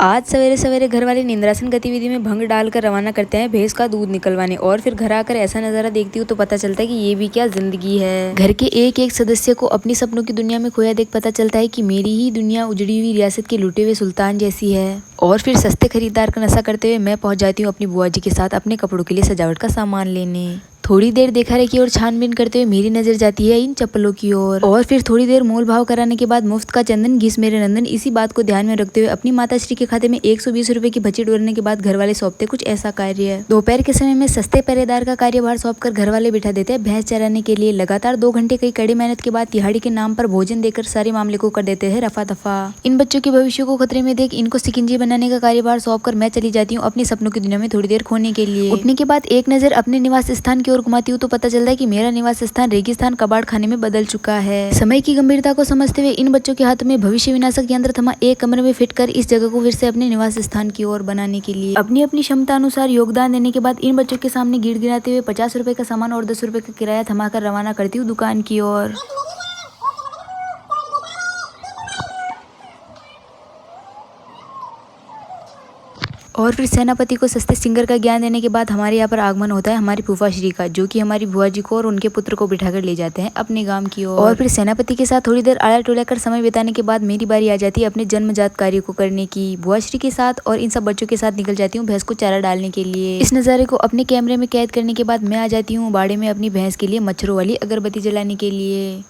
आज सवेरे सवेरे घर वाले निंद्रासन गतिविधि में भंग डालकर रवाना करते हैं भैंस का दूध निकलवाने और फिर घर आकर ऐसा नजारा देखती हूँ तो पता चलता है कि ये भी क्या जिंदगी है। घर के एक एक सदस्य को अपनी सपनों की दुनिया में खोया देख पता चलता है कि मेरी ही दुनिया उजड़ी हुई रियासत के लुटे हुए सुल्तान जैसी है। और फिर सस्ते खरीदार का नशा करते हुए मैं पहुंच जाती हूँ अपनी बुआ जी के साथ अपने कपड़ों के लिए सजावट का सामान लेने। थोड़ी देर देखा रे की ओर छानबीन करते हुए मेरी नजर जाती है इन चप्पलों की ओर और फिर थोड़ी देर मोल भाव कराने के बाद मुफ्त का चंदन घिस मेरे नंदन। इसी बात को ध्यान में रखते हुए अपनी माता श्री के खाते में 120 रुपए की बचत उड़ने के बाद घर वाले सौंपते कुछ ऐसा कार्य है। दोपहर के समय में सस्ते पहरेदार का कार्यभार सौंप कर घर वाले बिठा देते हैं भैंस चराने के लिए। लगातार 2 घंटे की कड़ी मेहनत के बाद तिहाड़ी के नाम पर भोजन देकर सारे मामले को कर देते हैं रफा दफा। इन बच्चों के भविष्य को खतरे में देख इनको सिकिंजी बनाने का कार्यभार सौंप कर मैं चली जाती हूँ अपनी सपनों की दुनिया में थोड़ी देर खोने के लिए। उठने के बाद एक नजर अपने निवास स्थान की ओर घुमाती हूँ तो पता चलता है कि मेरा निवास स्थान रेगिस्तान कबाड़ खाने में बदल चुका है। समय की गंभीरता को समझते हुए इन बच्चों के हाथ में भविष्य विनाशक यंत्र थमा एक कमरे में फिट कर इस जगह को फिर से अपने निवास स्थान की ओर बनाने के लिए अपनी अपनी क्षमता अनुसार योगदान देने के बाद इन बच्चों के सामने गिड़गिड़ाते हुए 50 रुपए का सामान और 10 रुपए का किराया थमाकर रवाना करती हूँ दुकान की ओर। और फिर सेनापति को सस्ते सिंगर का ज्ञान देने के बाद हमारे यहाँ पर आगमन होता है हमारी फूफा श्री का, जो कि हमारी बुआ जी को और उनके पुत्र को बिठाकर ले जाते हैं अपने गांव की ओर। और फिर सेनापति के साथ थोड़ी देर आड़ा टोला कर समय बिताने के बाद मेरी बारी आ जाती है अपने जन्मजात कार्य को करने की। बुआ श्री के साथ और इन सब बच्चों के साथ निकल जाती हूँ भैंस को चारा डालने के लिए। इस नज़ारे को अपने कैमरे में कैद करने के बाद मैं आ जाती हूँ बाड़े में अपनी भैंस के लिए मच्छरों वाली अगरबत्ती जलाने के लिए।